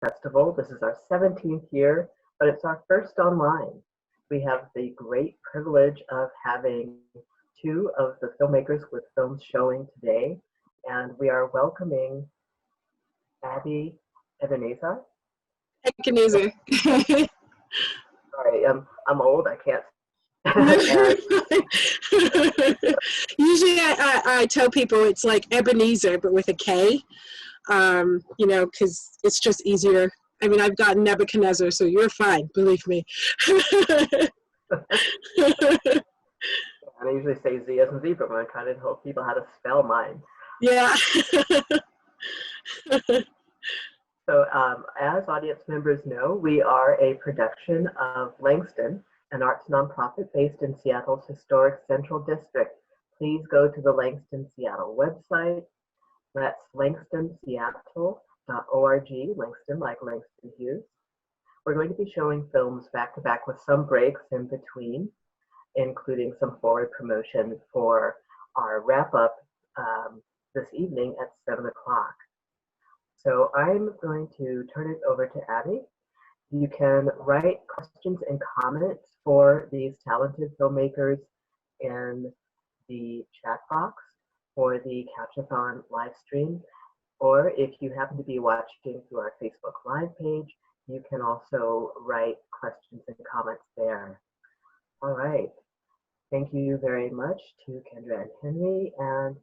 Festival. This is our 17th year, but it's our first online. We have the great privilege of having two of the filmmakers with films showing today, and we are welcoming Abie Ekenezar. Ekenezar. Sorry, I'm old. I can't. Usually I tell people it's like Ebenezer, but with a K, you know, because it's just easier. I mean, I've got Nebuchadnezzar, so you're fine, believe me. And I usually say Z as in zebra when I'm trying to tell people how to spell mine. Yeah. So as audience members know, we are a production of Langston, an arts nonprofit based in Seattle's historic Central District. Please go to the Langston Seattle website. That's langstonseattle.org, Langston like Langston Hughes. We're going to be showing films back to back with some breaks in between, including some forward promotion for our wrap up this evening at 7 o'clock. So I'm going to turn it over to Abie. You can write questions and comments for these talented filmmakers in the chat box for the Couchathon live stream, or if you happen to be watching through our Facebook Live page, you can also write questions and comments there. All right. Thank you very much to Kendra and Henry, and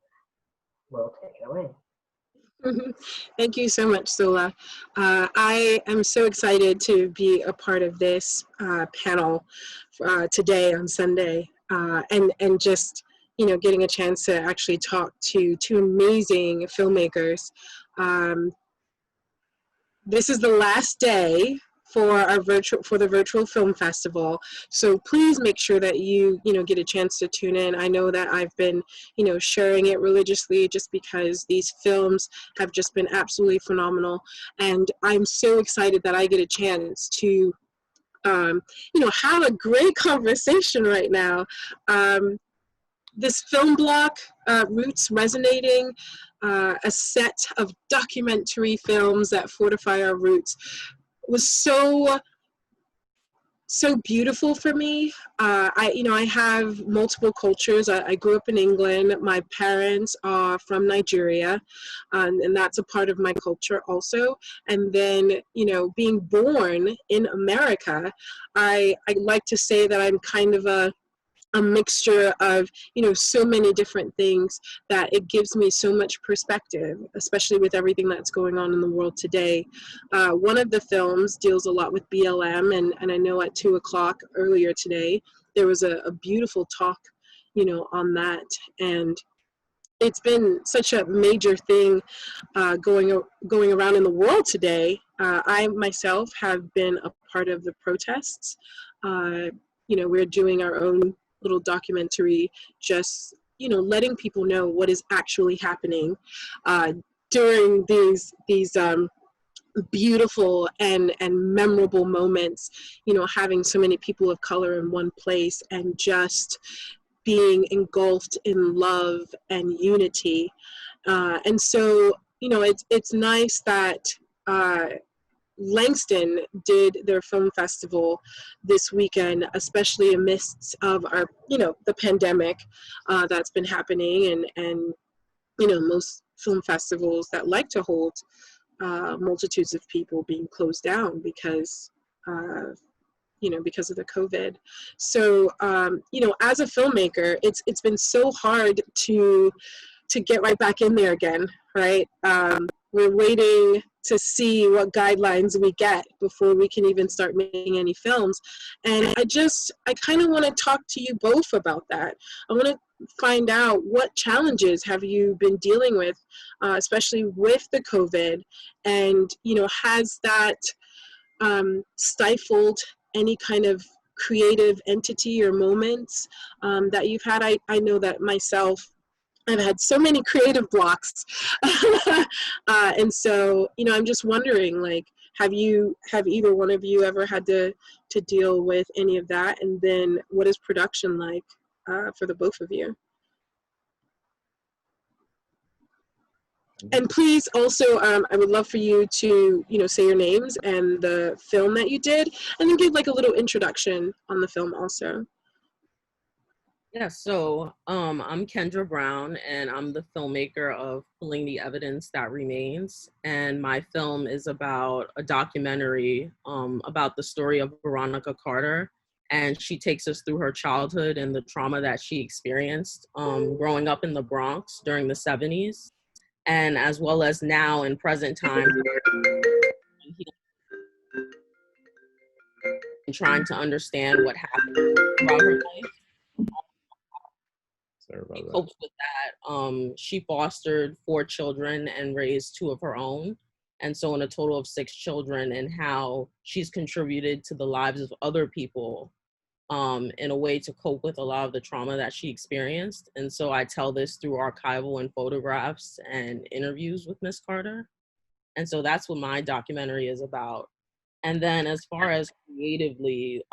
we'll take it away. Thank you so much, Zola. I am so excited to be a part of this panel today on Sunday, and just, you know, getting a chance to actually talk to two amazing filmmakers. This is the last day for the virtual film festival, so please make sure that you get a chance to tune in. I know that I've been sharing it religiously just because these films have just been absolutely phenomenal, and I'm so excited that I get a chance to have a great conversation right now. This film block, Roots Resonating, a set of documentary films that fortify our roots, was so beautiful for me. I have multiple cultures. I grew up in England. My parents are from Nigeria, and that's a part of my culture also. And then, being born in America, I like to say that I'm kind of a mixture of so many different things, that it gives me so much perspective, especially with everything that's going on in the world today. One of the films deals a lot with BLM, and I know at 2 o'clock earlier today there was a beautiful talk on that, and it's been such a major thing going around in the world today. I myself have been a part of the protests. We're doing our own little documentary, just letting people know what is actually happening during these beautiful and memorable moments, having so many people of color in one place and just being engulfed in love and unity. And so it's nice that Langston did their film festival this weekend, especially amidst of our, the pandemic that's been happening, and most film festivals that like to hold multitudes of people being closed down because because of the COVID. So as a filmmaker, it's been so hard to get right back in there again, right? We're waiting to see what guidelines we get before we can even start making any films. And I kind of want to talk to you both about that. I want to find out, what challenges have you been dealing with, especially with the COVID, and has that stifled any kind of creative entity or moments that you've had? I know that myself, I've had so many creative blocks. And so, I'm just wondering, like, have either one of you ever had to deal with any of that? And then what is production like for the both of you? And please also, I would love for you to, say your names and the film that you did, and then give like a little introduction on the film also. Yeah, so I'm Kendra Brown, and I'm the filmmaker of Pulling the Evidence That Remains. And my film is about a documentary about the story of Veronica Carter. And she takes us through her childhood and the trauma that she experienced growing up in the Bronx during the 70s, and as well as now in present time, and trying to understand what happened throughout her life. She copes with that. She fostered 4 children and raised 2 of her own. And so in a total of 6 children, and how she's contributed to the lives of other people in a way to cope with a lot of the trauma that she experienced. And so I tell this through archival and photographs and interviews with Miss Carter. And so that's what my documentary is about. And then as far as creatively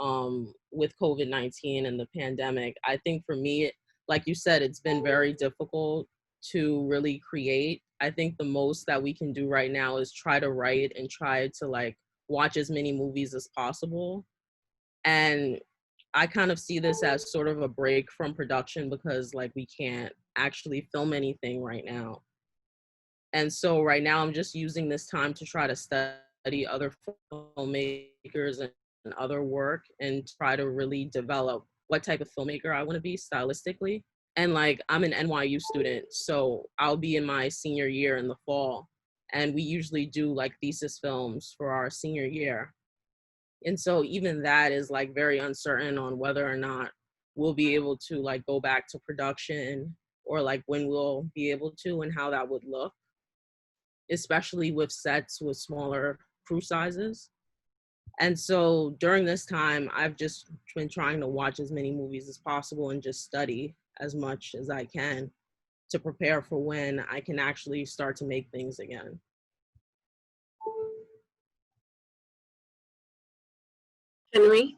with COVID-19 and the pandemic, I think for me, like you said, it's been very difficult to really create. I think the most that we can do right now is try to write and try to like watch as many movies as possible. And I kind of see this as sort of a break from production, because like we can't actually film anything right now. And so right now I'm just using this time to try to study other filmmakers and other work, and try to really develop what type of filmmaker I want to be stylistically. And like, I'm an NYU student, so I'll be in my senior year in the fall. And we usually do like thesis films for our senior year. And so even that is like very uncertain on whether or not we'll be able to like go back to production, or like when we'll be able to and how that would look, especially with sets with smaller crew sizes. And so during this time, I've just been trying to watch as many movies as possible and just study as much as I can to prepare for when I can actually start to make things again. Henry?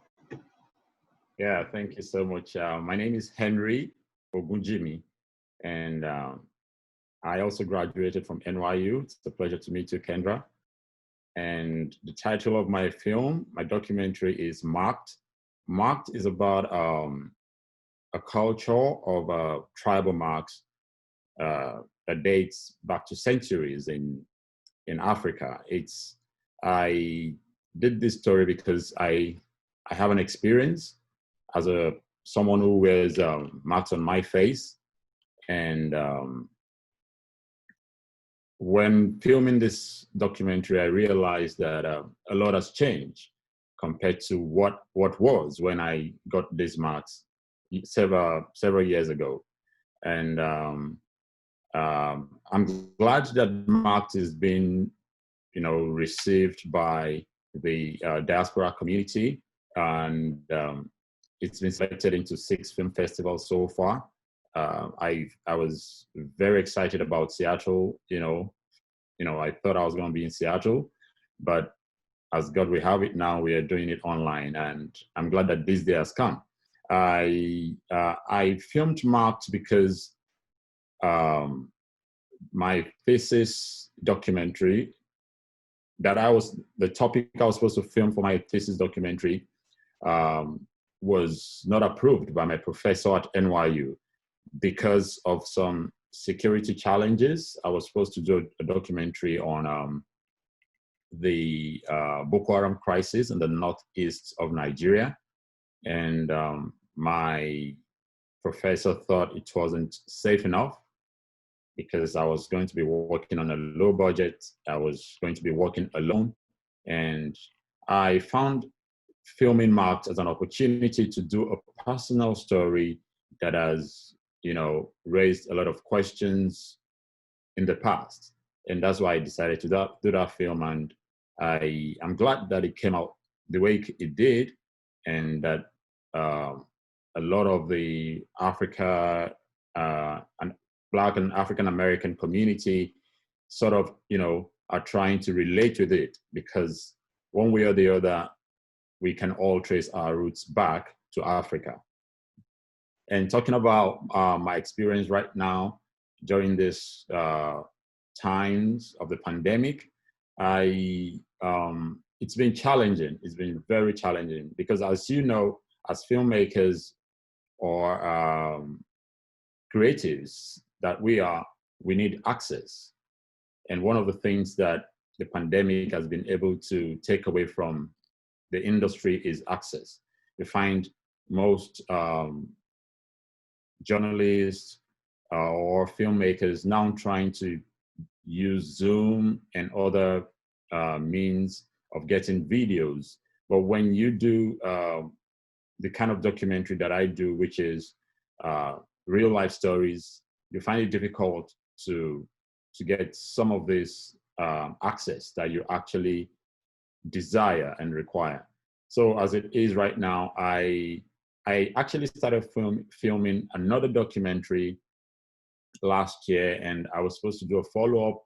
Yeah, thank you so much. My name is Henry Ogunjimi, and I also graduated from NYU. It's a pleasure to meet you, Kendra. And the title of my film, my documentary, is Marked. Marked is about a culture of tribal marks that dates back to centuries in Africa. I did this story because I have an experience as someone who wears marks on my face, and when filming this documentary, I realized that a lot has changed compared to what was when I got these marks several years ago. And I'm glad that Marked is being, received by the diaspora community, and it's been selected into 6 film festivals so far. I was very excited about Seattle. I thought I was going to be in Seattle, but as God will have it, now we are doing it online, and I'm glad that this day has come. I filmed Marked because my thesis documentary the topic I was supposed to film for my thesis documentary was not approved by my professor at NYU because of some security challenges. I was supposed to do a documentary on the Boko Haram crisis in the northeast of Nigeria. And my professor thought it wasn't safe enough because I was going to be working on a low budget. I was going to be working alone. And I found filming Marked as an opportunity to do a personal story that has, raised a lot of questions in the past. And that's why I decided to do that film. And I'm glad that it came out the way it did, and that a lot of the Africa and Black and African American community sort of, are trying to relate with it, because one way or the other, we can all trace our roots back to Africa. And talking about my experience right now during this times of the pandemic, it's been challenging. It's been very challenging because, as you know, as filmmakers or creatives that we need access. And one of the things that the pandemic has been able to take away from the industry is access. You find most journalists or filmmakers now trying to use Zoom and other means of getting videos. But when you do the kind of documentary that I do, which is real life stories, you find it difficult to get some of this access that you actually desire and require. So as it is right now, I actually started filming another documentary last year, and I was supposed to do a follow-up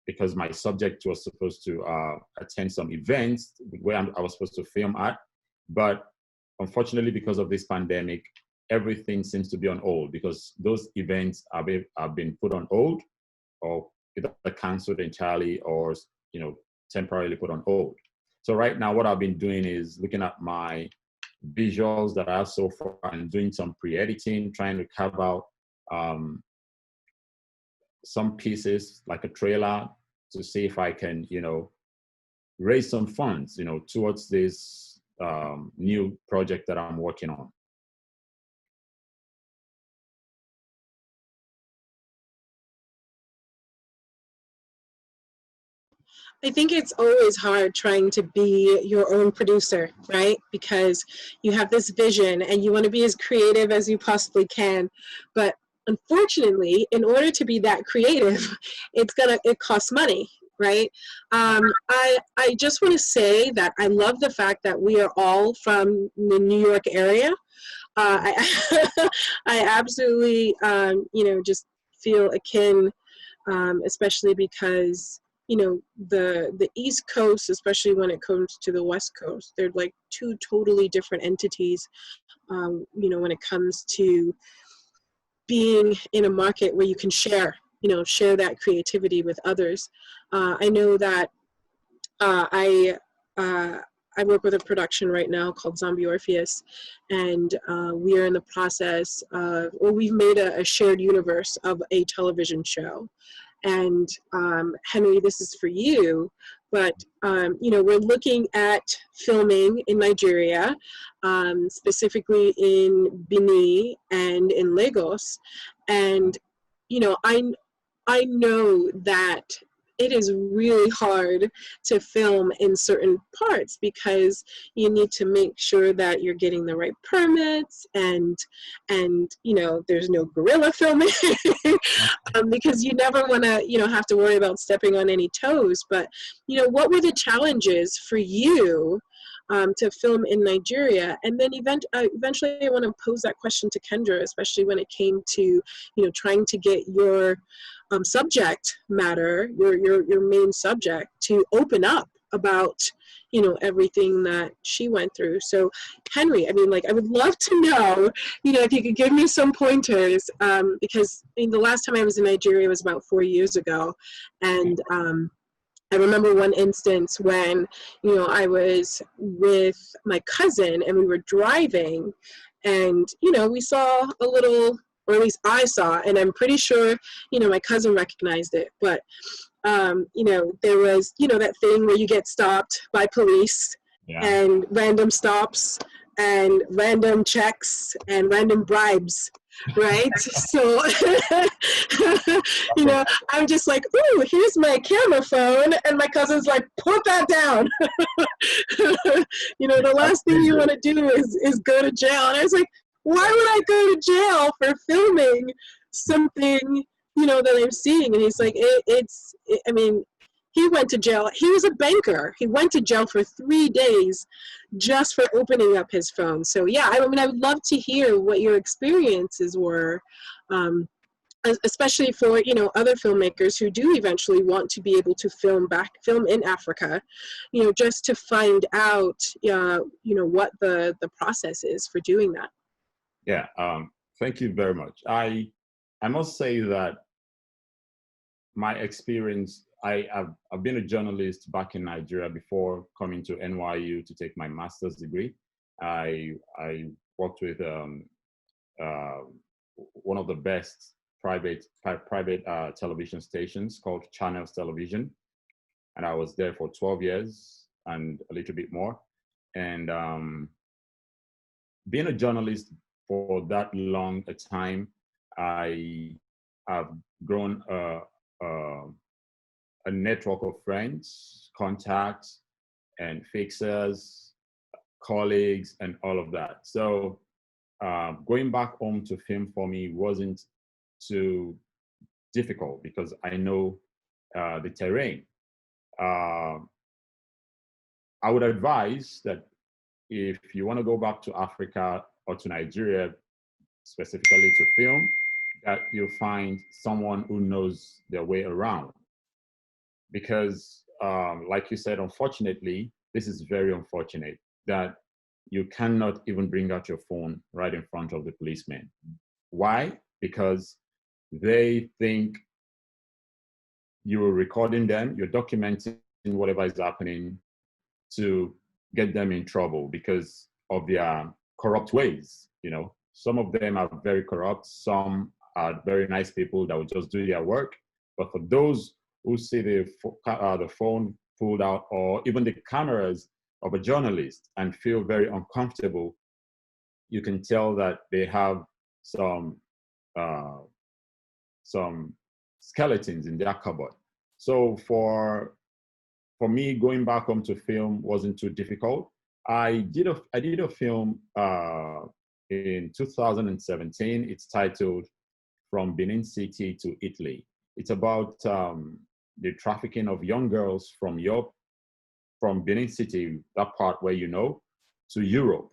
because my subject was supposed to attend some events where I was supposed to film at. But unfortunately, because of this pandemic, everything seems to be on hold because those events have been put on hold or either canceled entirely or temporarily put on hold. So right now, what I've been doing is looking at my visuals that I have so far and doing some pre-editing, trying to carve out some pieces like a trailer to see if I can, raise some funds, towards this new project that I'm working on. I think it's always hard trying to be your own producer, right? Because you have this vision and you want to be as creative as you possibly can. But unfortunately, in order to be that creative, it costs money, right? I just want to say that I love the fact that we are all from the New York area. I absolutely, just feel akin, especially because the East Coast, especially when it comes to the West Coast, they're like two totally different entities, when it comes to being in a market where you can share that creativity with others. I know that I work with a production right now called Zombie Orpheus, and we are in the process of, we've made a shared universe of a television show. And Henry, this is for you, but we're looking at filming in Nigeria, specifically in Benin and in Lagos. And I know that it is really hard to film in certain parts because you need to make sure that you're getting the right permits and there's no guerrilla filming because you never want to have to worry about stepping on any toes. But what were the challenges for you to film in Nigeria? And then eventually I want to pose that question to Kendra, especially when it came to trying to get your subject matter, your main subject, to open up about everything that she went through. So Henry, I would love to know if you could give me some pointers, because the last time I was in Nigeria was about 4 years ago, and I remember one instance when I was with my cousin and we were driving, and we saw a little, or at least I saw, and I'm pretty sure my cousin recognized it, but there was that thing where you get stopped by police, yeah, and random stops and random checks and random bribes, right? So I'm just like, ooh, here's my camera phone, and my cousin's like, put that down. The last thing you want to do is go to jail. And I was like, why would I go to jail for filming something that I'm seeing? And he's like, he went to jail. He was a banker. He went to jail for 3 days just for opening up his phone. So yeah, I would love to hear what your experiences were, especially for other filmmakers who do eventually want to be able to film in Africa, just to find out what the process is for doing that. Yeah, thank you very much. I must say that my experience, I've been a journalist back in Nigeria before coming to NYU to take my master's degree. I worked with one of the best private television stations called Channels Television, and I was there for 12 years and a little bit more. And being a journalist for that long a time, I have grown a network of friends, contacts, and fixers, colleagues, and all of that. So going back home to film for me wasn't too difficult because I know the terrain. I would advise that if you want to go back to Africa or to Nigeria specifically to film, that you'll find someone who knows their way around. Because like you said, unfortunately, this is very unfortunate that you cannot even bring out your phone right in front of the policeman. Why? Because they think you're recording them, you're documenting whatever is happening to get them in trouble because of their corrupt ways. You know, some of them are very corrupt, some are very nice people that will just do their work. But for those who see the phone pulled out or even the cameras of a journalist and feel very uncomfortable, you can tell that they have some skeletons in their cupboard. So for me, going back home to film wasn't too difficult. I did a film in 2017. It's titled From Benin City to Italy. It's about the trafficking of young girls from Europe, from Benin City, that part where you know, to Europe.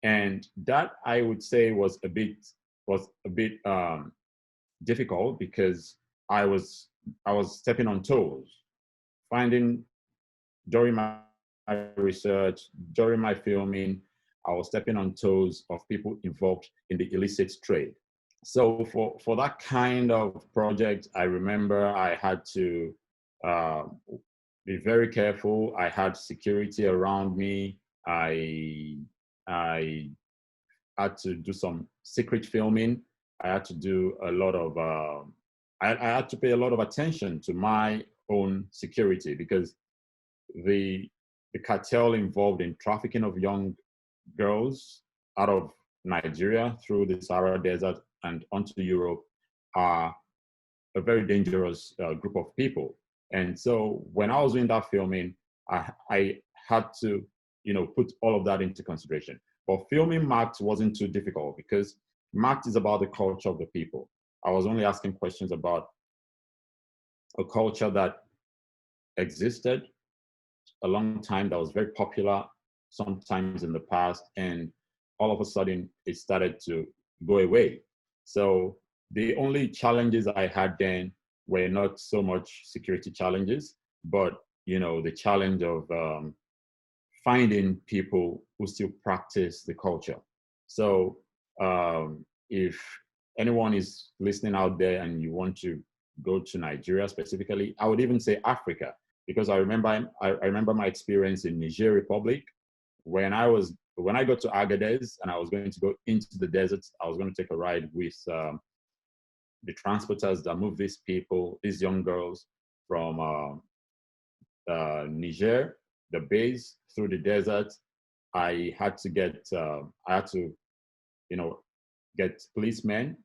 And that I would say was a bit difficult because I was stepping on toes, finding during my research, during my filming, I was stepping on toes of people involved in the illicit trade. So for that kind of project, I remember I had to be very careful. I had security around me. I had to do some secret filming. I had to do a lot of, I had to pay a lot of attention to my own security because the cartel involved in trafficking of young girls out of Nigeria through the Sahara Desert and onto Europe are a very dangerous group of people. And so when I was doing that filming, I had to, put all of that into consideration. But filming Marked wasn't too difficult because Marked is about the culture of the people. I was only asking questions about a culture that existed a long time, that was very popular sometimes in the past, and all of a sudden it started to go away. So the only challenges I had then were not so much security challenges, but the challenge of finding people who still practice the culture. So if anyone is listening out there and you want to go to Nigeria specifically, I would even say Africa, because I remember my experience in Niger Republic when I got to Agadez and I was going to go into the desert. I was going to take a ride with the transporters that move these people, these young girls from Niger, the base, through the desert. I had to get get policemen,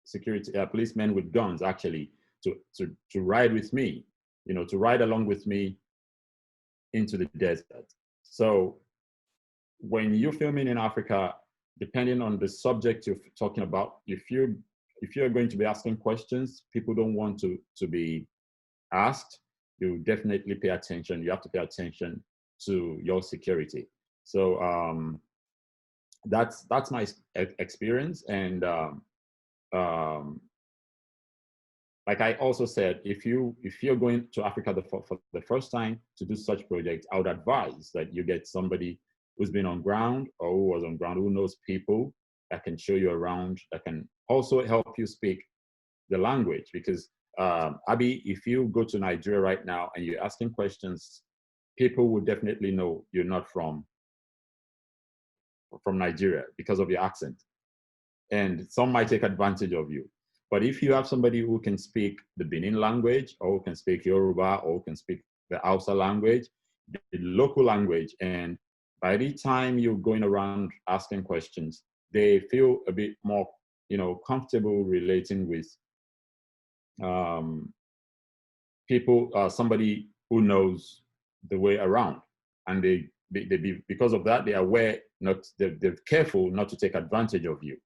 security policemen with guns actually to ride with me, to ride along with me into the desert. So when you're filming in Africa, depending on the subject you're talking about, if you're going to be asking questions people don't want to be asked, you definitely pay attention. You have to pay attention to your security. So that's my experience. And like I also said, if you're going to Africa for the first time to do such projects, I would advise that you get somebody who's been on ground or who was on ground, who knows people, that can show you around, that can also help you speak the language. Because Abie, if you go to Nigeria right now and you're asking questions, people will definitely know you're not from Nigeria because of your accent. And some might take advantage of you. But if you have somebody who can speak the Benin language, or who can speak Yoruba, or who can speak the Hausa language, the local language, and by the time you're going around asking questions, they feel a bit more, comfortable relating with people, somebody who knows the way around, and they because of that, they are aware, they're careful not to take advantage of you.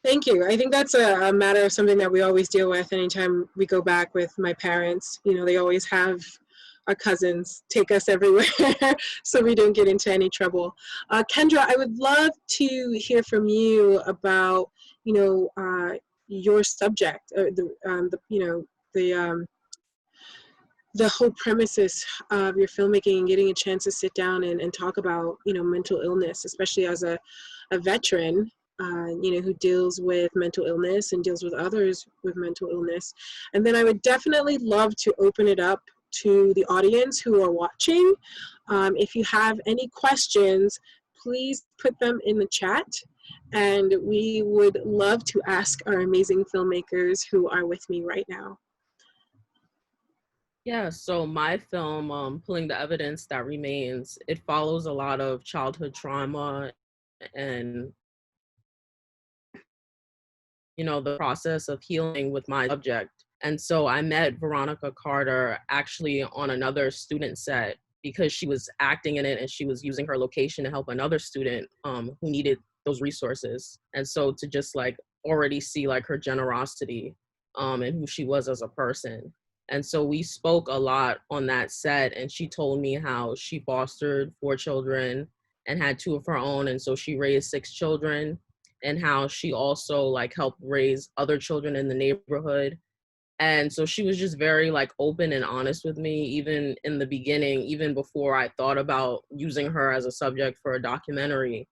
Thank you. I think that's a matter of something that we always deal with anytime we go back with my parents. They always have our cousins take us everywhere so we don't get into any trouble. Kendra, I would love to hear from you about, your subject, or the whole premises of your filmmaking and getting a chance to sit down and talk about, mental illness, especially as a veteran, who deals with mental illness and deals with others with mental illness. And then I would definitely love to open it up to the audience who are watching. If you have any questions, please put them in the chat, and we would love to ask our amazing filmmakers who are with me right now. Yeah, so my film, Pulling the Evidence That Remains, it follows a lot of childhood trauma and, the process of healing with my subject. And so I met Veronica Carter actually on another student set because she was acting in it and she was using her location to help another student who needed those resources. And so to just already see her generosity and who she was as a person. And so we spoke a lot on that set, and she told me how she fostered 4 children and had 2 of her own. And so she raised 6 children, and how she also helped raise other children in the neighborhood. And so she was just very open and honest with me, even in the beginning, even before I thought about using her as a subject for a documentary.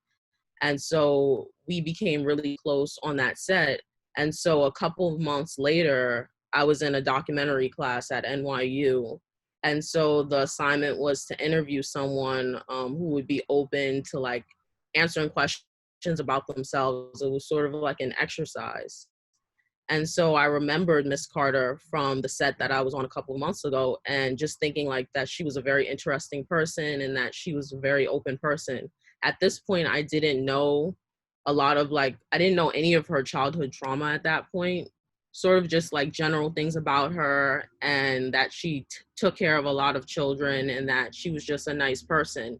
And so we became really close on that set. And so a couple of months later, I was in a documentary class at NYU. And so the assignment was to interview someone who would be open to answering questions about themselves. It was sort of like an exercise. And so I remembered Miss Carter from the set that I was on a couple of months ago, and just thinking that she was a very interesting person and that she was a very open person. At this point, I didn't know a lot of I didn't know any of her childhood trauma at that point, sort of just general things about her, and that she took care of a lot of children and that she was just a nice person.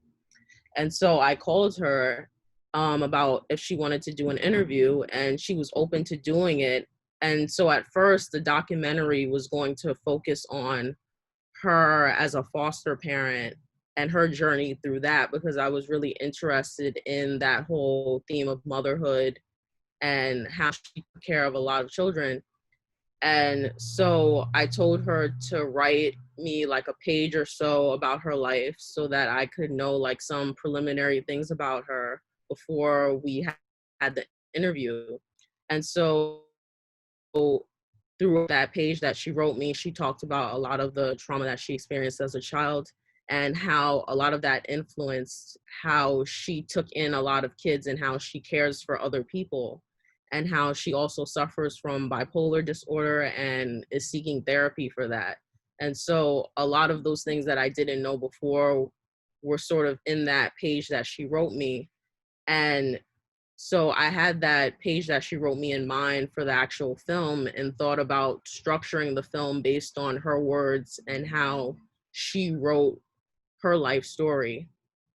And so I called her about if she wanted to do an interview, and she was open to doing it. And so at first, the documentary was going to focus on her as a foster parent and her journey through that, because I was really interested in that whole theme of motherhood and how she took care of a lot of children. And so I told her to write me a page or so about her life so that I could know some preliminary things about her before we had the interview. And so through that page that she wrote me, she talked about a lot of the trauma that she experienced as a child, and how a lot of that influenced how she took in a lot of kids and how she cares for other people, and how she also suffers from bipolar disorder and is seeking therapy for that. And so a lot of those things that I didn't know before were sort of in that page that she wrote me. And so I had that page that she wrote me in mind for the actual film, and thought about structuring the film based on her words and how she wrote her life story.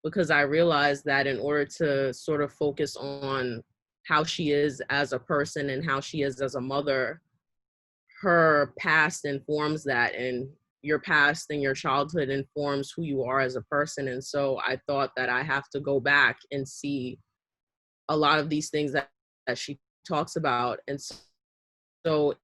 Because I realized that in order to sort of focus on how she is as a person and how she is as a mother, her past informs that, and your past and your childhood informs who you are as a person. And so I thought that I have to go back and see a lot of these things that she talks about. And so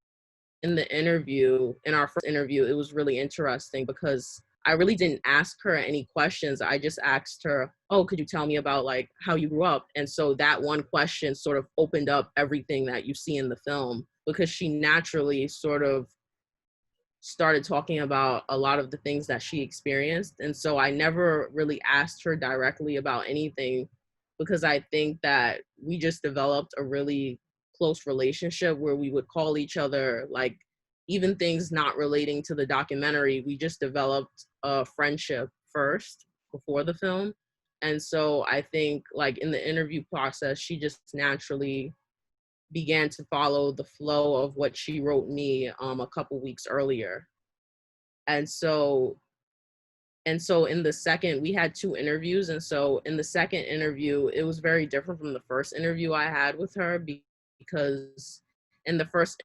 in the interview, in our first interview, it was really interesting because I really didn't ask her any questions. I just asked her, oh, could you tell me about like how you grew up? And so that one question sort of opened up everything that you see in the film, because she naturally sort of started talking about a lot of the things that she experienced. And so I never really asked her directly about anything, because I think that we just developed a really close relationship where we would call each other, like, even things not relating to the documentary, we just developed a friendship first before the film. And so I think like in the interview process, she just naturally began to follow the flow of what she wrote me a couple weeks earlier. And so in the second, we had 2 interviews. And so in the second interview, it was very different from the first interview I had with her, because in the first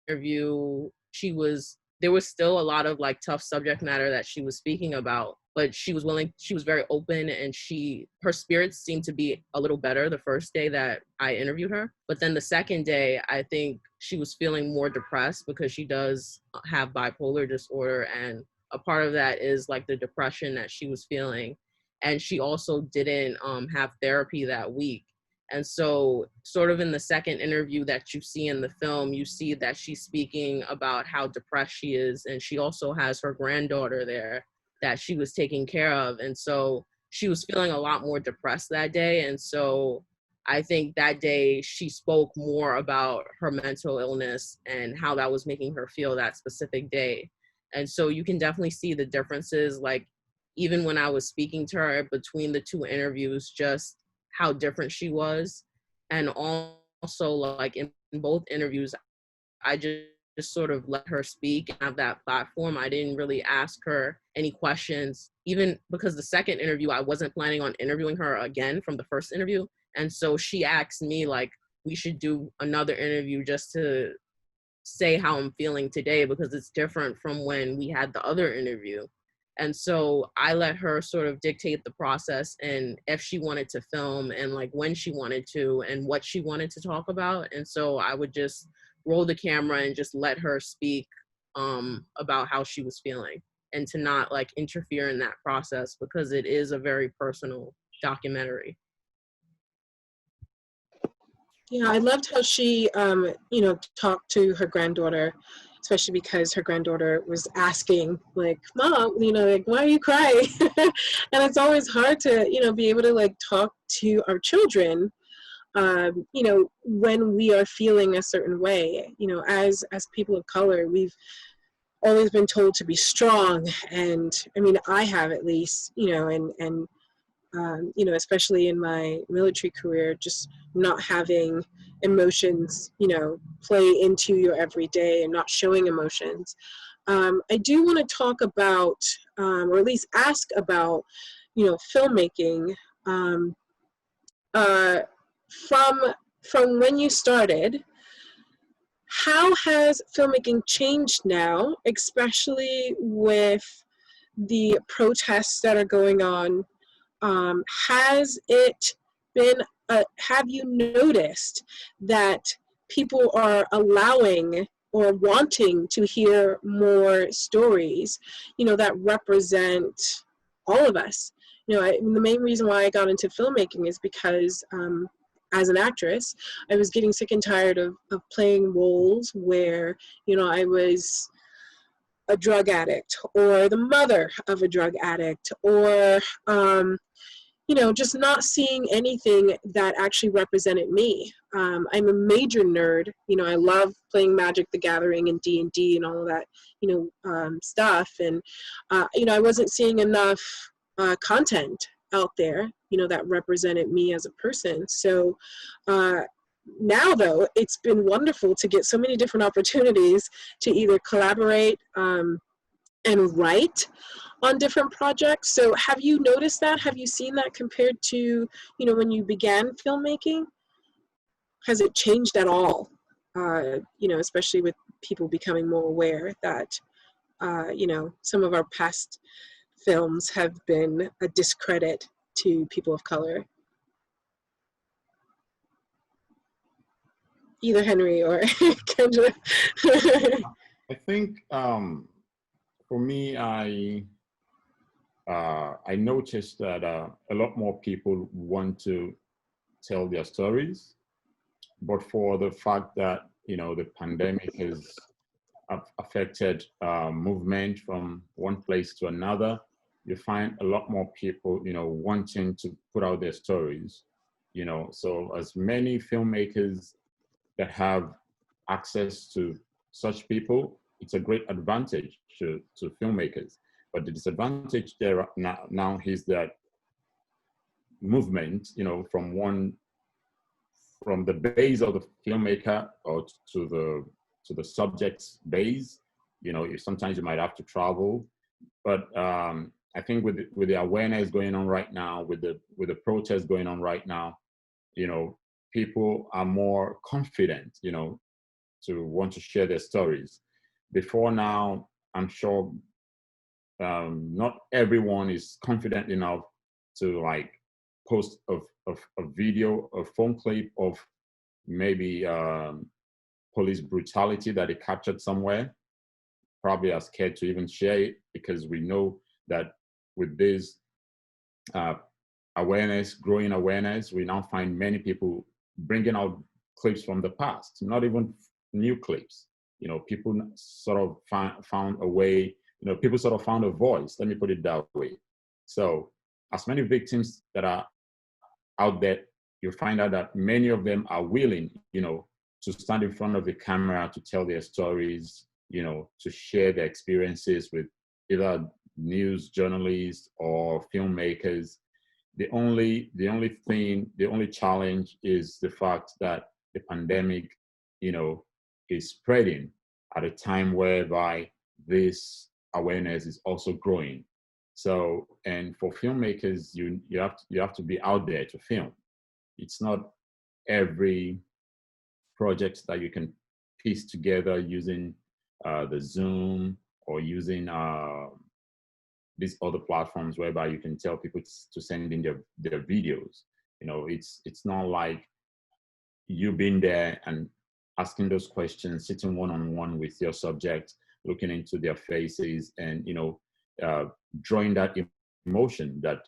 interview, there was still a lot of like tough subject matter that she was speaking about, but she was very open, and her spirits seemed to be a little better the first day that I interviewed her. But then the second day, I think she was feeling more depressed, because she does have bipolar disorder, and a part of that is like the depression that she was feeling. And she also didn't have therapy that week. And so sort of in the second interview that you see in the film, you see that she's speaking about how depressed she is. And she also has her granddaughter there that she was taking care of. And so she was feeling a lot more depressed that day. And so I think that day she spoke more about her mental illness and how that was making her feel that specific day. And so you can definitely see the differences, like even when I was speaking to her between the 2 interviews, just how different she was. And also like in both interviews, I just sort of let her speak and have that platform. I didn't really ask her any questions, even because the second interview, I wasn't planning on interviewing her again from the first interview. And so she asked me like, we should do another interview just to say how I'm feeling today, because it's different from when we had the other interview. And so I let her sort of dictate the process, and if she wanted to film, and like when she wanted to, and what she wanted to talk about. And so I would just roll the camera and just let her speak about how she was feeling, and to not like interfere in that process, because it is a very personal documentary. Yeah, I loved how she, talked to her granddaughter, especially because her granddaughter was asking, like, Mom, like, why are you crying? And it's always hard to, be able to, like, talk to our children, when we are feeling a certain way. As people of color, we've always been told to be strong. And, I mean, I have at least, especially in my military career, just not having emotions, play into your everyday, and not showing emotions. I do want to talk about, or at least ask about, filmmaking. From when you started, how has filmmaking changed now, especially with the protests that are going on? Has it been, have you noticed that people are allowing or wanting to hear more stories, that represent all of us? The main reason why I got into filmmaking is because as an actress, I was getting sick and tired of playing roles where, I was a drug addict, or the mother of a drug addict, or just not seeing anything that actually represented me. I'm a major nerd. I love playing Magic the Gathering and D&D and all of that, stuff. And, I wasn't seeing enough content out there, that represented me as a person. So now, though, it's been wonderful to get so many different opportunities to either collaborate and write on different projects. So have you noticed that? Have you seen that compared to, when you began filmmaking? Has it changed at all? Especially with people becoming more aware that, some of our past films have been a discredit to people of color. Either Henry or Kendra. I think for me, I noticed that a lot more people want to tell their stories, but for the fact that, you know, the pandemic has affected movement from one place to another, you find a lot more people, you know, wanting to put out their stories, you know. So as many filmmakers that have access to such people, it's a great advantage to filmmakers. But the disadvantage there now is that movement, you know, from the base of the filmmaker or to the subject's base, you know, sometimes you might have to travel. But I think with the awareness going on right now, with the protests going on right now, you know, people are more confident, you know, to want to share their stories. Before now, I'm sure not everyone is confident enough to like post a video, a phone clip of maybe police brutality that they captured somewhere. Probably are scared to even share it, because we know that with this awareness, growing awareness, we now find many people bringing out clips from the past, not even new clips. You know, people sort of found a way, you know, people sort of found a voice, let me put it that way. So as many victims that are out there, you find out that many of them are willing, you know, to stand in front of the camera to tell their stories, you know, to share their experiences with either news journalists or filmmakers. The only challenge is the fact that the pandemic, you know, is spreading at a time whereby this awareness is also growing. So, and for filmmakers, you have to be out there to film. It's not every project that you can piece together using the Zoom or using these other platforms whereby you can tell people to send in their videos. You know, it's not like you being there and asking those questions, sitting one-on-one with your subject, looking into their faces, and, you know, drawing that emotion that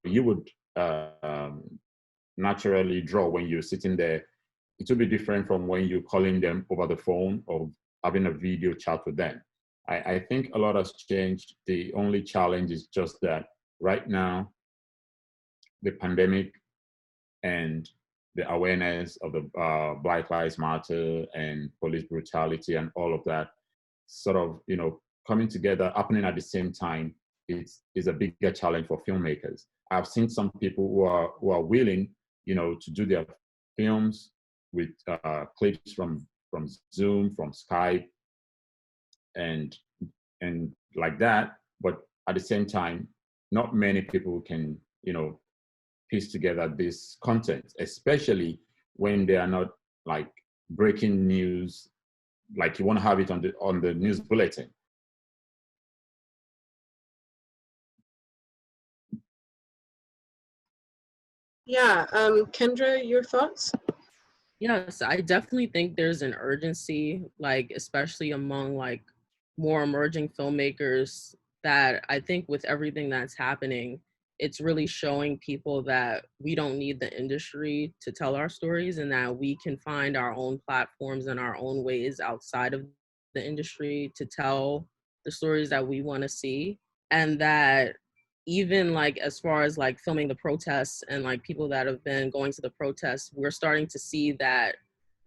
you would naturally draw when you're sitting there. It will be different from when you're calling them over the phone or having a video chat with them. I think a lot has changed. The only challenge is just that right now, the pandemic and the awareness of the Black Lives Matter and police brutality and all of that sort of, you know, coming together, happening at the same time, is a bigger challenge for filmmakers. I've seen some people who are willing, you know, to do their films with clips from Zoom, from Skype, and like that. But at the same time, not many people can, you know, piece together this content, especially when they are not like breaking news, like you want to have it on the news bulletin. Yeah, Kendra, your thoughts? Yes, I definitely think there's an urgency, like especially among like more emerging filmmakers, that I think with everything that's happening, it's really showing people that we don't need the industry to tell our stories, and that we can find our own platforms and our own ways outside of the industry to tell the stories that we want to see. And that even like as far as like filming the protests and like people that have been going to the protests, we're starting to see that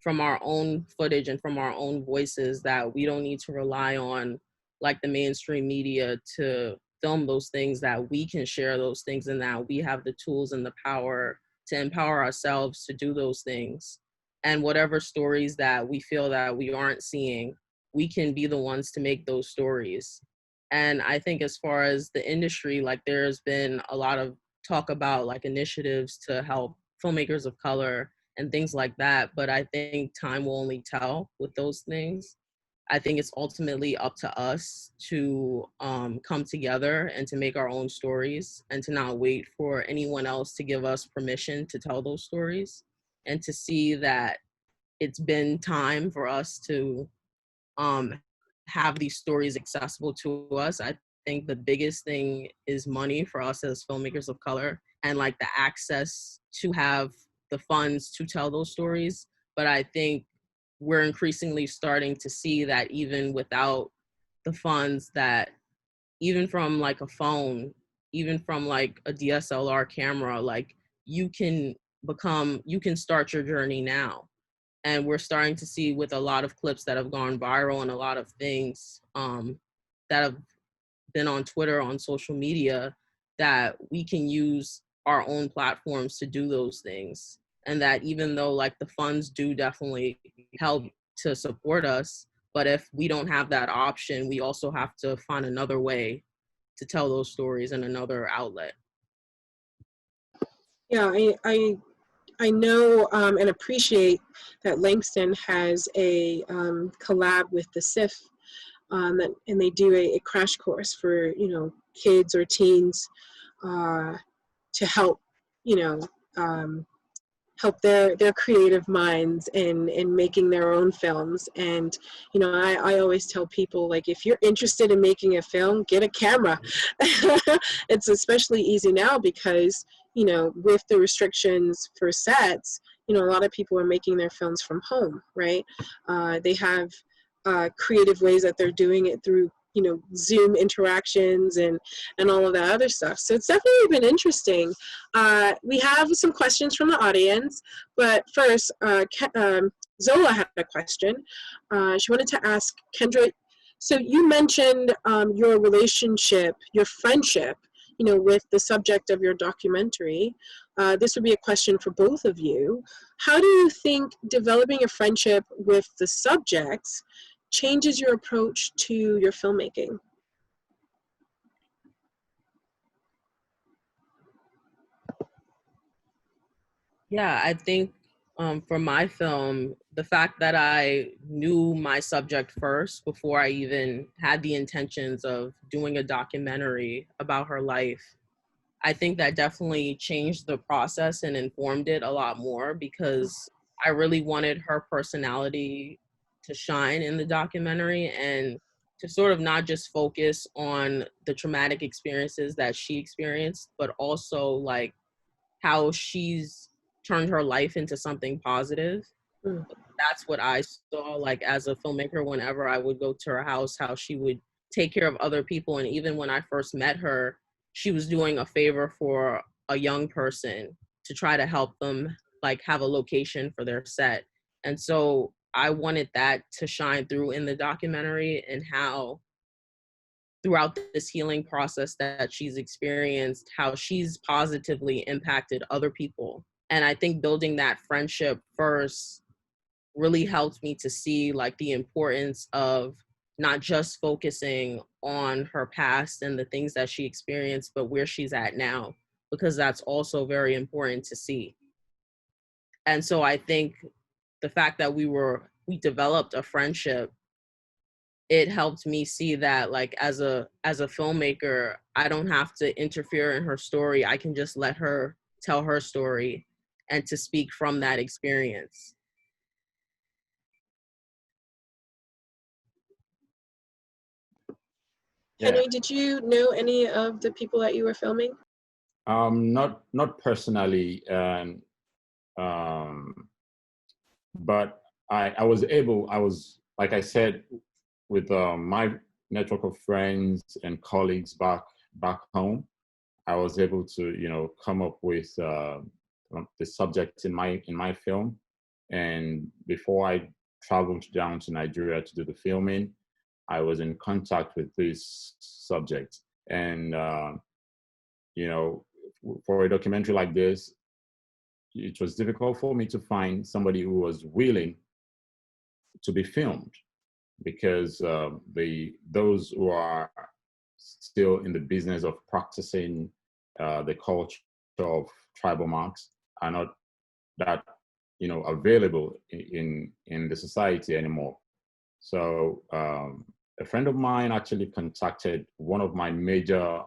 from our own footage and from our own voices, that we don't need to rely on like the mainstream media to film those things, that we can share those things, and that we have the tools and the power to empower ourselves to do those things. And whatever stories that we feel that we aren't seeing, we can be the ones to make those stories. And I think as far as the industry, like there's been a lot of talk about like initiatives to help filmmakers of color and things like that. But I think time will only tell with those things. I think it's ultimately up to us to come together and to make our own stories, and to not wait for anyone else to give us permission to tell those stories, and to see that it's been time for us to have these stories accessible to us. I think the biggest thing is money for us as filmmakers of color, and like the access to have the funds to tell those stories. But I think we're increasingly starting to see that even without the funds, that even from like a phone, even from like a DSLR camera, like you can start your journey now. And we're starting to see with a lot of clips that have gone viral and a lot of things that have been on Twitter, on social media, that we can use our own platforms to do those things. And that even though like the funds do definitely help to support us, but if we don't have that option, we also have to find another way to tell those stories in another outlet. Yeah, I know and appreciate that Langston has a collab with the SIF, and they do a crash course for, you know, kids or teens to help, you know, help their creative minds in making their own films. And, you know, I always tell people, like, if you're interested in making a film, get a camera. It's especially easy now because, you know, with the restrictions for sets, you know, a lot of people are making their films from home, right? They have creative ways that they're doing it through, you know, Zoom interactions and all of that other stuff. So it's definitely been interesting. We have some questions from the audience, but first, Zola had a question. She wanted to ask Kendra, so you mentioned your relationship, your friendship, you know, with the subject of your documentary. This would be a question for both of you. How do you think developing a friendship with the subjects changes your approach to your filmmaking? Yeah, I think for my film, the fact that I knew my subject first before I even had the intentions of doing a documentary about her life, I think that definitely changed the process and informed it a lot more, because I really wanted her personality to shine in the documentary and to sort of not just focus on the traumatic experiences that she experienced, but also like how she's turned her life into something positive. Mm. That's what I saw, like as a filmmaker, whenever I would go to her house, how she would take care of other people. And even when I first met her, she was doing a favor for a young person to try to help them like have a location for their set. And so I wanted that to shine through in the documentary, and how throughout this healing process that she's experienced, how she's positively impacted other people. And I think building that friendship first really helped me to see like the importance of not just focusing on her past and the things that she experienced, but where she's at now, because that's also very important to see. And so I think the fact that we developed a friendship, it helped me see that like as a filmmaker, I don't have to interfere in her story. I can just let her tell her story and to speak from that experience. Yeah. Henry, did you know any of the people that you were filming? Not personally, but I was like I said, with my network of friends and colleagues back home, I was able to, you know, come up with the subjects in my film. And before I traveled down to Nigeria to do the filming, I was in contact with this subject. And you know, for a documentary like this, it was difficult for me to find somebody who was willing to be filmed, because those who are still in the business of practicing the culture of tribal marks are not that, you know, available in the society anymore. So a friend of mine actually contacted one of my major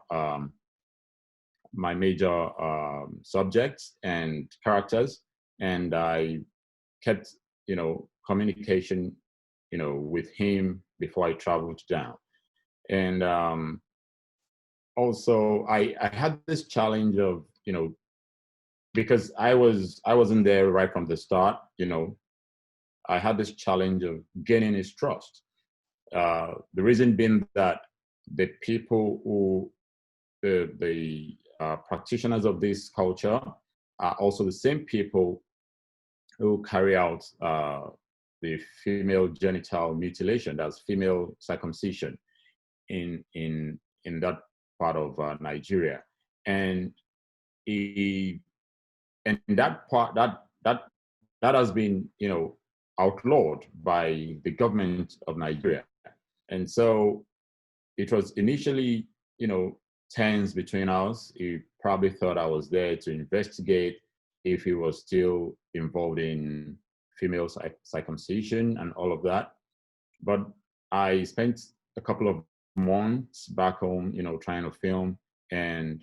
subjects and characters, and I kept, you know, communication, you know, with him before I traveled down. And also I had this challenge of, because I wasn't there right from the start, I had this challenge of gaining his trust. The reason being that the people who, the practitioners of this culture are also the same people who carry out the female genital mutilation, that's female circumcision in that part of Nigeria. And that part that has been, outlawed by the government of Nigeria. And so it was initially, tense between us. He probably thought I was there to investigate if he was still involved in female circumcision and all of that. But I spent a couple of months back home, trying to film, and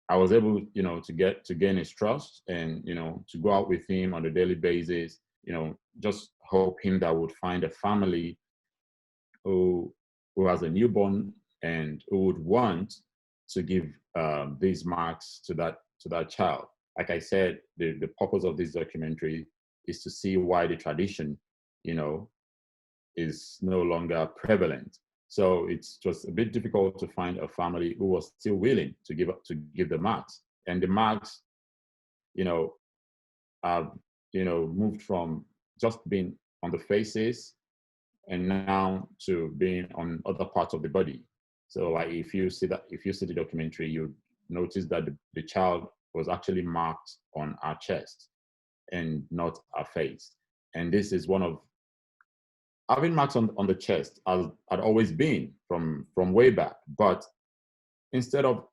I was able, to gain his trust and, to go out with him on a daily basis, just hoping that I would find a family who has a newborn and who would want to give these marks to that child. Like I said, the purpose of this documentary is to see why the tradition, is no longer prevalent. So it's just a bit difficult to find a family who was still willing to give the marks. And the marks, have, moved from just being on the faces and now to being on other parts of the body. So like if you see the documentary, you notice that the child was actually marked on our chest and not our face. And this is one of having marks on the chest had always been from way back, but instead of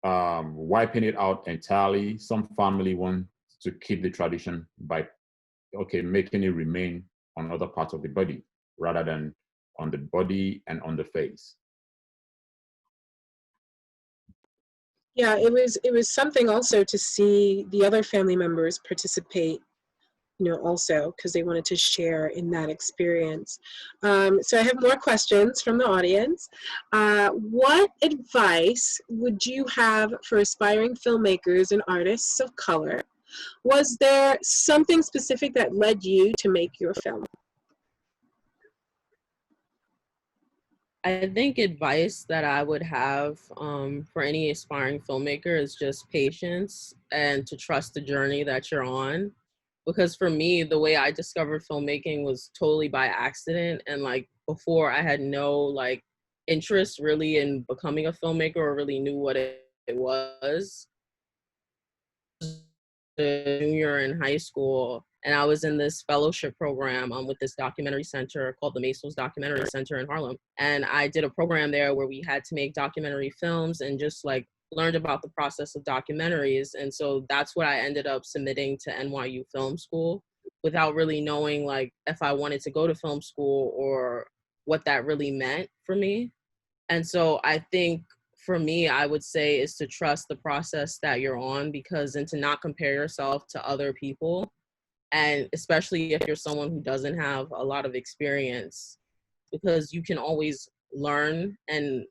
wiping it out entirely, some family want to keep the tradition by making it remain on other parts of the body rather than on the body and on the face. Yeah, it was something also to see the other family members participate, also because they wanted to share in that experience. So I have more questions from the audience. What advice would you have for aspiring filmmakers and artists of color? Was there something specific that led you to make your film? I think advice that I would have for any aspiring filmmaker is just patience and to trust the journey that you're on. Because for me, the way I discovered filmmaking was totally by accident. And like before, I had no interest really in becoming a filmmaker or really knew what it was. A junior in high school, and I was in this fellowship program with this documentary center called the Masons Documentary Center in Harlem. And I did a program there where we had to make documentary films and just learned about the process of documentaries. And so that's what I ended up submitting to NYU Film School without really knowing if I wanted to go to film school or what that really meant for me. And so I think for me, I would say is to trust the process that you're on, and to not compare yourself to other people. And especially if you're someone who doesn't have a lot of experience, because you can always learn and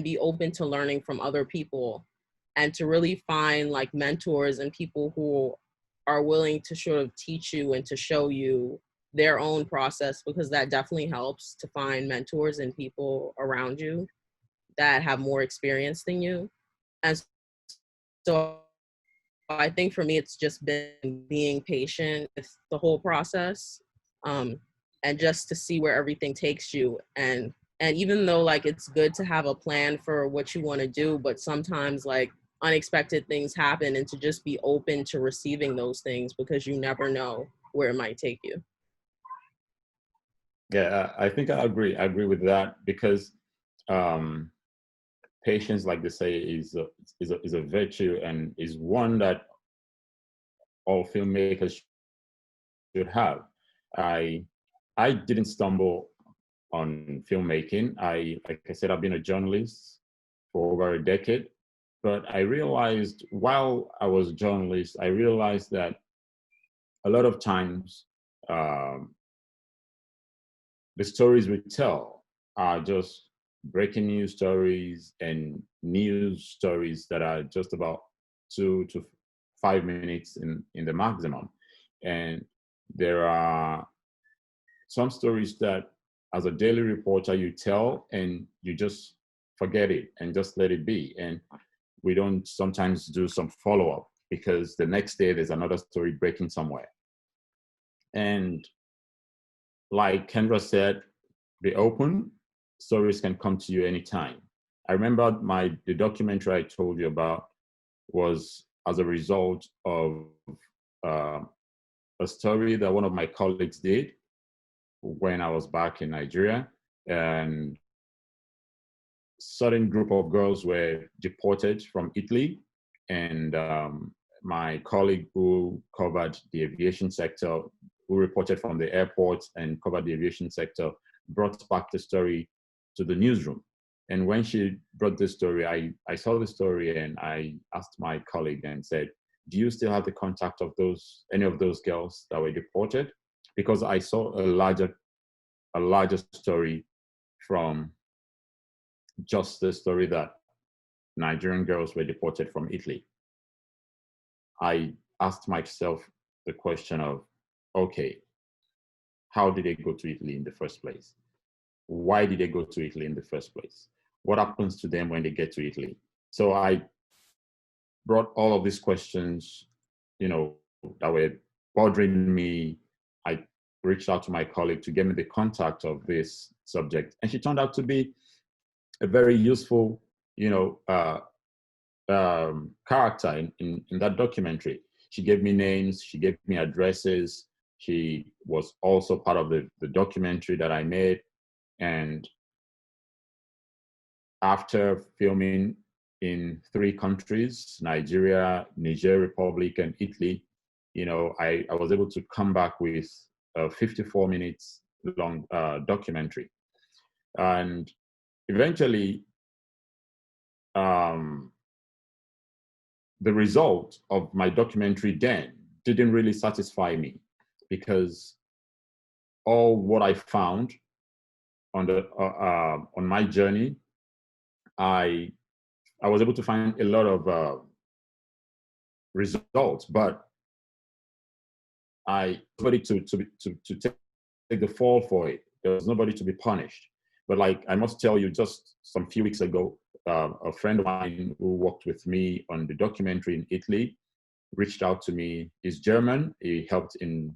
be open to learning from other people, and to really find mentors and people who are willing to sort of teach you and to show you their own process, because that definitely helps to find mentors and people around you that have more experience than you. And so I think for me, it's just been being patient with the whole process, and just to see where everything takes you. And even though it's good to have a plan for what you want to do, but sometimes unexpected things happen, and to just be open to receiving those things, because you never know where it might take you. Yeah, I think I agree. I agree with that, because patience, like they say, is a virtue, and is one that all filmmakers should have. I didn't stumble on filmmaking. Like I said, I've been a journalist for over a decade, but I realized while I was a journalist, I realized that a lot of times the stories we tell are just breaking news stories and news stories that are just about 2 to 5 minutes in the maximum. And there are some stories that as a daily reporter you tell and you just forget it and just let it be. And we don't sometimes do some follow-up because the next day there's another story breaking somewhere. And like Kendra said, be open, stories can come to you anytime. I remember the documentary I told you about was as a result of a story that one of my colleagues did when I was back in Nigeria. And certain group of girls were deported from Italy. And my colleague who covered the aviation sector, who reported from the airport and covered the aviation sector, brought back the story to the newsroom. And when she brought this story, I saw the story and I asked my colleague and said, do you still have the contact of any of those girls that were deported? Because I saw a larger story from just the story that Nigerian girls were deported from Italy. I asked myself the question of, okay, how did they go to Italy in the first place? Why did they go to Italy in the first place? What happens to them when they get to Italy? So I brought all of these questions, that were bothering me. I reached out to my colleague to get me the contact of this subject. And she turned out to be a very useful, character in that documentary. She gave me names, she gave me addresses. She was also part of the documentary that I made. And after filming in 3 countries, Nigeria, Niger Republic, and Italy, I was able to come back with a 54 minutes long documentary. And eventually, the result of my documentary then didn't really satisfy me, because all what I found on my journey, I was able to find a lot of results, but nobody to take the fall for it. There was nobody to be punished. But like, I must tell you, just some few weeks ago, a friend of mine who worked with me on the documentary in Italy reached out to me. He's German. He helped in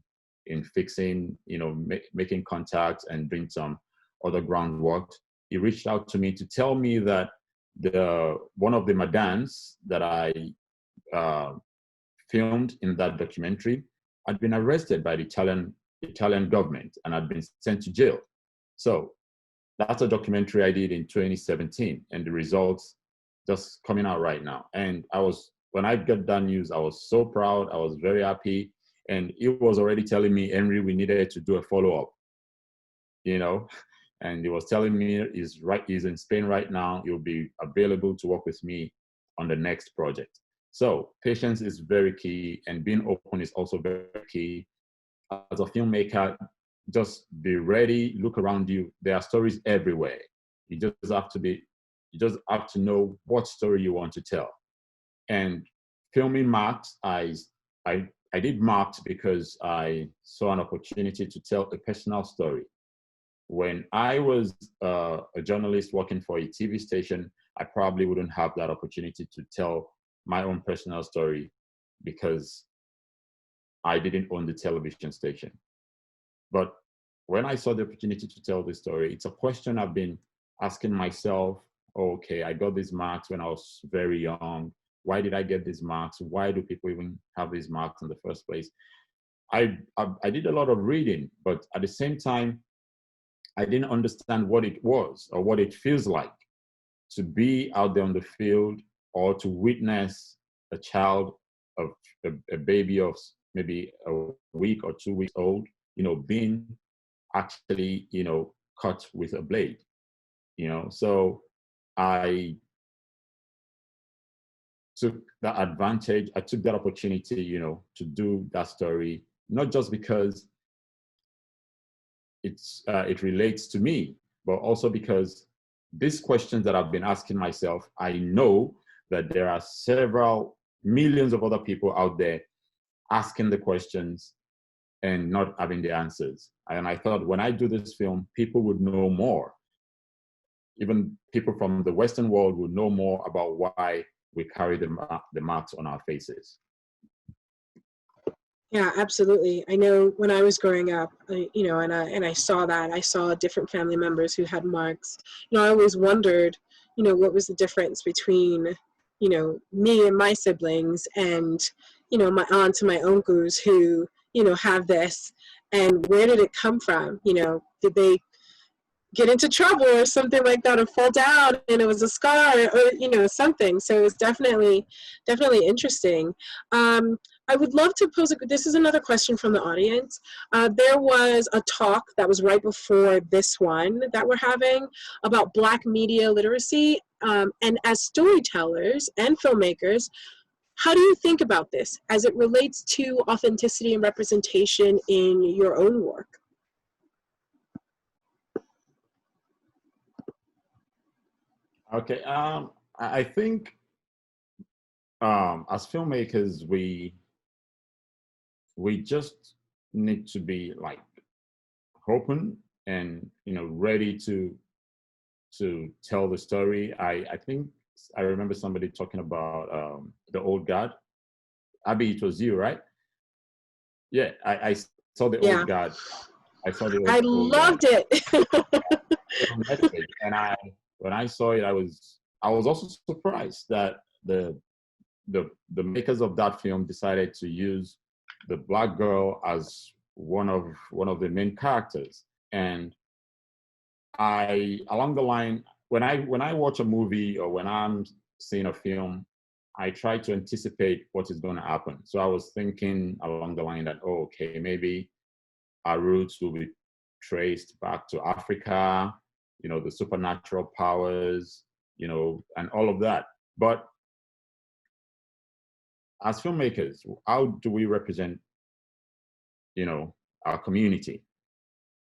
fixing, making contacts and doing some other groundwork. He reached out to me to tell me that one of the madams that I filmed in that documentary had been arrested by the Italian government and had been sent to jail. So that's a documentary I did in 2017, and the results just coming out right now. And when I got that news, I was so proud. I was very happy. And he was already telling me, Henry, we needed to do a follow-up, and he was telling me he's in Spain right now. He'll be available to work with me on the next project. So patience is very key, and being open is also very key. As a filmmaker, just be ready, look around you. There are stories everywhere. You just have to know what story you want to tell. And filming Marked, I did Marked because I saw an opportunity to tell a personal story. When I was a journalist working for a TV station, I probably wouldn't have that opportunity to tell my own personal story because I didn't own the television station. But when I saw the opportunity to tell this story, it's a question I've been asking myself. Okay, I got these marks when I was very young. Why did I get these marks? Why do people even have these marks in the first place? I did a lot of reading, but at the same time, I didn't understand what it was or what it feels like to be out there on the field or to witness a child, of a baby of maybe a week or 2 weeks old, being actually, cut with a blade, So I took that advantage. I took that opportunity, to do that story, not just because it relates to me, but also because these questions that I've been asking myself, I know that there are several millions of other people out there asking the questions and not having the answers. And I thought when I do this film, people would know more. Even people from the Western world would know more about why we carry the marks on our faces. Yeah, absolutely. I know when I was growing up, and I saw that. I saw different family members who had marks. I always wondered, what was the difference between, me and my siblings and, my aunts and my uncles who, have this, and where did it come from? Did they get into trouble or something like that, or fall down and it was a scar, or something. So it's definitely interesting. I would love to pose this is another question from the audience. There was a talk that was right before this one that we're having about Black media literacy, and as storytellers and filmmakers, how do you think about this as it relates to authenticity and representation in your own work? Okay, I think as filmmakers, we just need to be like open and ready to tell the story. I think I remember somebody talking about the old guard. Abie, it was you, right? Yeah, I saw the old guard. I saw the old. I loved it. On Netflix, and when I saw it, I was also surprised that the makers of that film decided to use the Black girl as one of the main characters. And along the line, when I watch a movie or when I'm seeing a film, I try to anticipate what is going to happen. So I was thinking along the line that, oh, okay, maybe our roots will be traced back to Africa, the supernatural powers, and all of that. But as filmmakers, how do we represent, our community?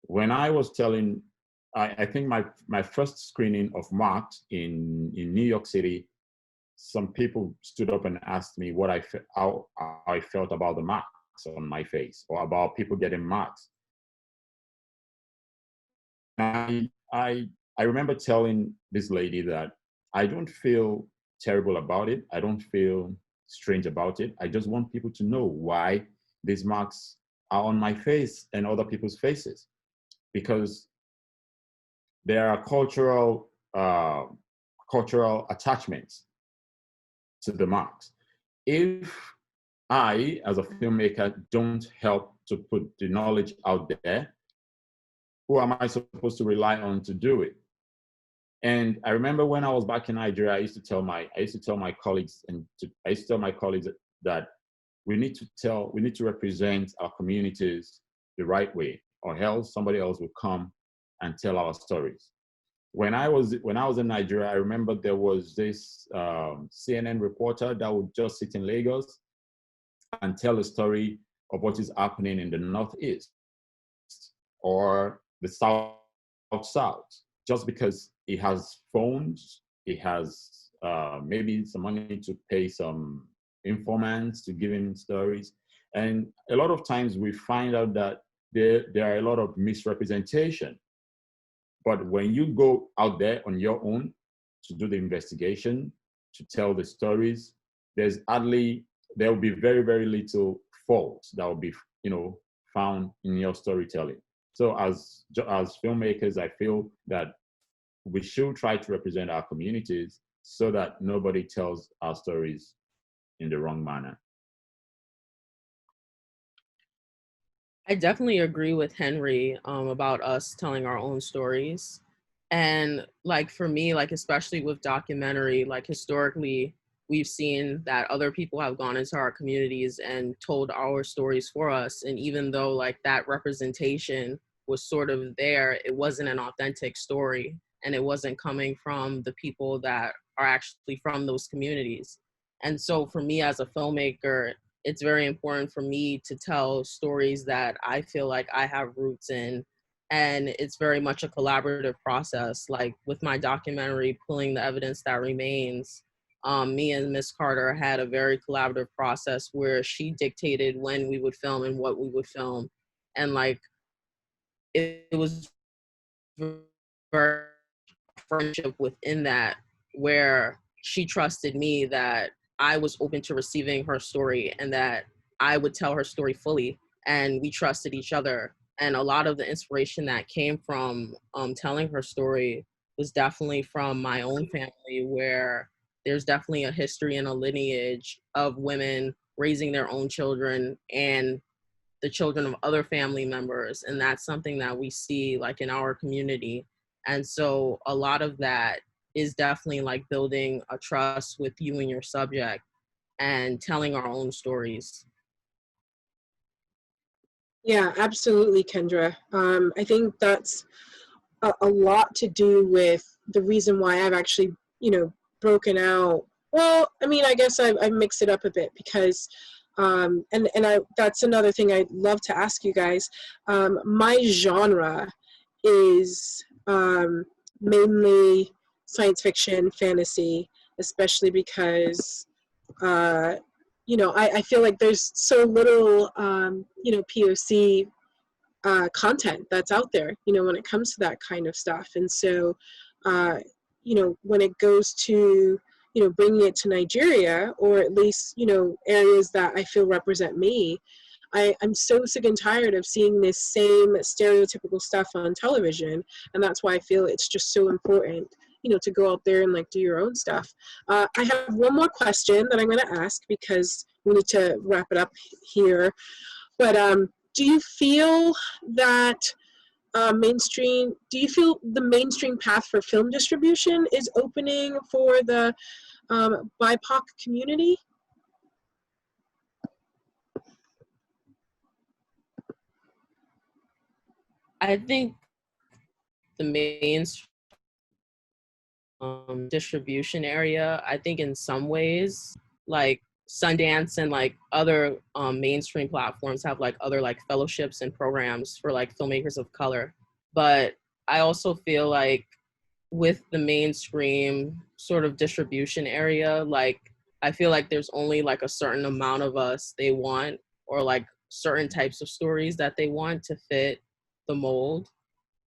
When I was telling, I think my first screening of Marked in New York City, some people stood up and asked me how I felt about the marks on my face or about people getting marks. I remember telling this lady that I don't feel terrible about it. I don't feel strange about it. I just want people to know why these marks are on my face and other people's faces, because there are cultural attachments to the marks. If I, as a filmmaker, don't help to put the knowledge out there, who am I supposed to rely on to do it? And I remember when I was back in Nigeria, I used to tell my colleagues that we need to represent our communities the right way, or else somebody else will come and tell our stories. When I was in Nigeria, I remember there was this CNN reporter that would just sit in Lagos and tell a story of what is happening in the Northeast or the South, just because he has phones, he has maybe some money to pay some informants to give him stories. And a lot of times we find out that there are a lot of misrepresentation. But when you go out there on your own to do the investigation, to tell the stories, there will be very, very little fault that will be, found in your storytelling. So as filmmakers, I feel that we should try to represent our communities so that nobody tells our stories in the wrong manner. I definitely agree with Henry about us telling our own stories. And like for me, like especially with documentary, like historically, we've seen that other people have gone into our communities and told our stories for us. And even though like that representation was sort of there, it wasn't an authentic story. And it wasn't coming from the people that are actually from those communities. And so for me as a filmmaker, it's very important for me to tell stories that I feel like I have roots in and it's very much a collaborative process. Like with my documentary, Pulling the Evidence That Remains, me and Miss Carter had a very collaborative process where she dictated when we would film and what we would film. And like, it was very friendship within that, where she trusted me that I was open to receiving her story and that I would tell her story fully. And we trusted each other. And a lot of the inspiration that came from telling her story was definitely from my own family, where there's definitely a history and a lineage of women raising their own children and the children of other family members. And that's something that we see like in our community. And so a lot of that is definitely like building a trust with you and your subject and telling our own stories. Yeah, absolutely, Kendra. I think that's a lot to do with the reason why I've actually, broken out. Well, I mean, I guess I mixed it up a bit because, that's another thing I'd love to ask you guys. My genre is mainly science fiction, fantasy, especially because, I feel like there's so little, POC content that's out there, when it comes to that kind of stuff. And so, when it goes to, bringing it to Nigeria, or at least, areas that I feel represent me, I'm so sick and tired of seeing this same stereotypical stuff on television. And that's why I feel it's just so important, to go out there and like do your own stuff. I have one more question that I'm going to ask because we need to wrap it up here. But do you feel that do you feel the mainstream path for film distribution is opening for the BIPOC community? I think the main distribution area, I think in some ways, like Sundance and like other mainstream platforms have like other like fellowships and programs for like filmmakers of color. But I also feel like with the mainstream sort of distribution area, like I feel like there's only like a certain amount of us they want, or like certain types of stories that they want to fit the mold.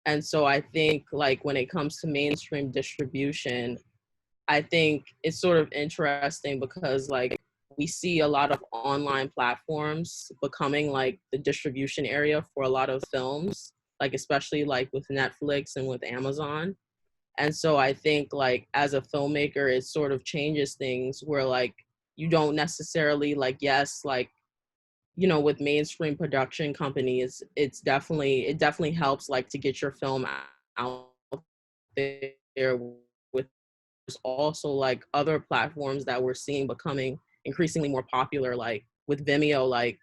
And so I think like when it comes to mainstream distribution, I think it's sort of interesting because like we see a lot of online platforms becoming like the distribution area for a lot of films, like especially like with Netflix and with Amazon. And so I think like as a filmmaker, it sort of changes things where like you don't necessarily like, yes, like, with mainstream production companies, it definitely helps like to get your film out there. With there's also like other platforms that we're seeing becoming increasingly more popular, like with Vimeo, like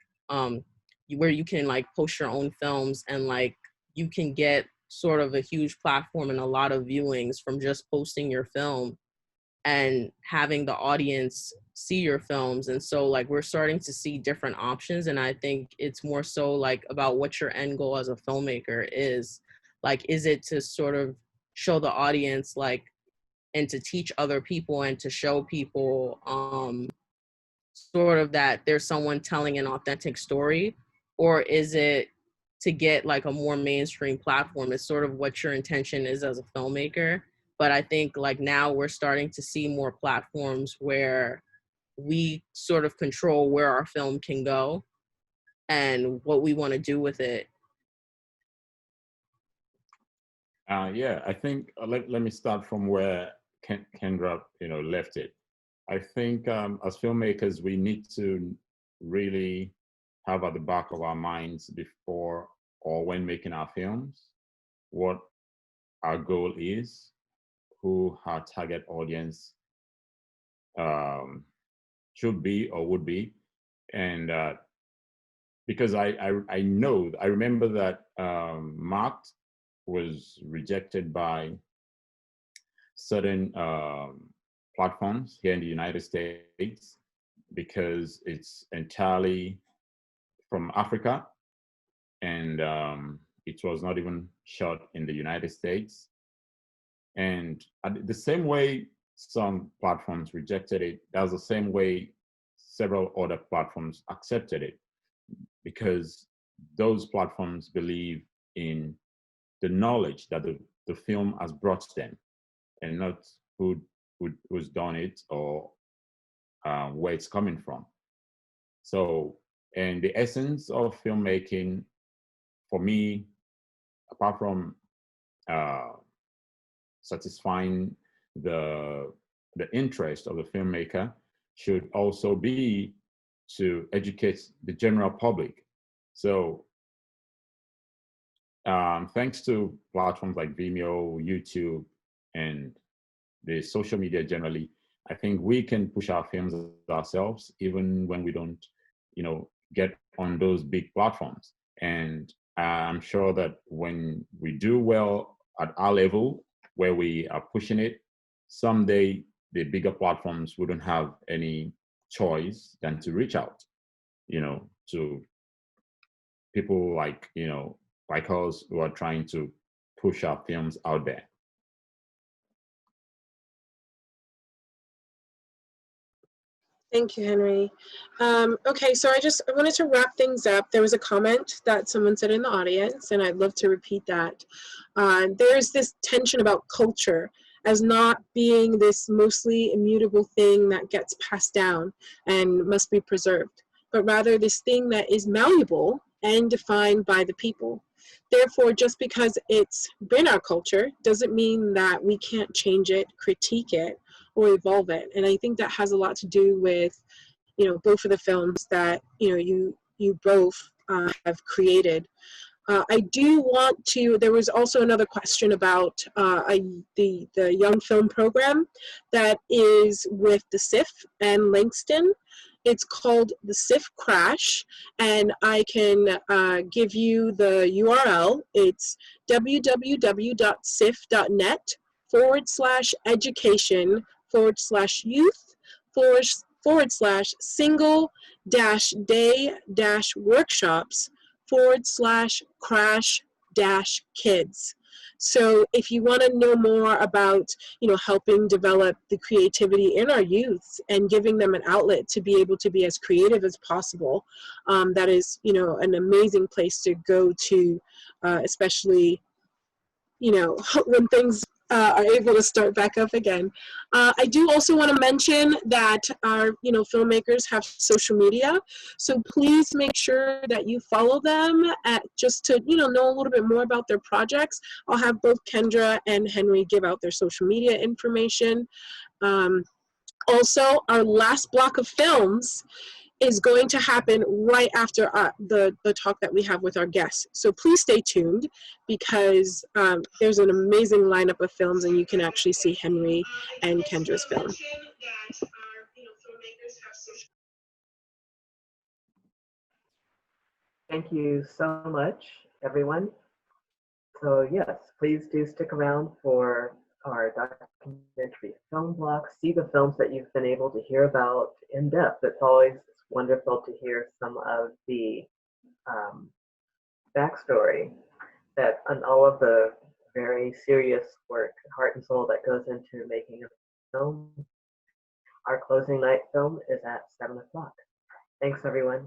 where you can like post your own films and like you can get sort of a huge platform and a lot of viewings from just posting your film and having the audience see your films. And so like we're starting to see different options, and I think it's more so like about what your end goal as a filmmaker is. Like, is it to sort of show the audience like, and to teach other people and to show people sort of that there's someone telling an authentic story, or is it to get like a more mainstream platform? It's sort of what your intention is as a filmmaker. But I think like now we're starting to see more platforms where we sort of control where our film can go and what we want to do with it. Yeah, I think let me start from where Kendra left it. I think as filmmakers, we need to really have at the back of our minds before or when making our films what our goal is, who our target audience should be or would be. And because I remember that Mark was rejected by certain platforms here in the United States because it's entirely from Africa, and it was not even shot in the United States. And the same way some platforms rejected it, that's the same way several other platforms accepted it, because those platforms believe in the knowledge that the film has brought them, and not who's done it or where it's coming from. So, and the essence of filmmaking, for me, apart from satisfying the interest of the filmmaker, should also be to educate the general public. So thanks to platforms like Vimeo, YouTube, and the social media generally, I think we can push our films ourselves, even when we don't, get on those big platforms. And I'm sure that when we do well at our level, where we are pushing it, someday the bigger platforms wouldn't have any choice than to reach out, to people like, like us, who are trying to push our films out there. Thank you, Henry. Okay, so I wanted to wrap things up. There was a comment that someone said in the audience, and I'd love to repeat that. There's this tension about culture as not being this mostly immutable thing that gets passed down and must be preserved, but rather this thing that is malleable and defined by the people. Therefore, just because it's been our culture doesn't mean that we can't change it, critique it, or evolve it. And I think that has a lot to do with, both of the films that, you both have created. I do want to, there was also another question about the Young Film Program that is with the SIF and Langston. It's called the SIF Crash, and I can give you the URL. It's www.sif.net/education/youth/single-day-workshops/crash-kids. So if you want to know more about, helping develop the creativity in our youths and giving them an outlet to be able to be as creative as possible, that is, an amazing place to go to, especially, when things are able to start back up again. I do also want to mention that our, filmmakers have social media, so please make sure that you follow them just to, know a little bit more about their projects. I'll have both Kendra and Henry give out their social media information. Also, our last block of films is going to happen right after the talk that we have with our guests. So please stay tuned, because there's an amazing lineup of films, and you can actually see Henry and Kendra's film. Thank you so much, everyone. So yes, please do stick around for our documentary film block. See the films that you've been able to hear about in depth. It's always wonderful to hear some of the backstory and all of the very serious work, heart and soul, that goes into making a film. Our closing night film is at 7 o'clock. Thanks, everyone.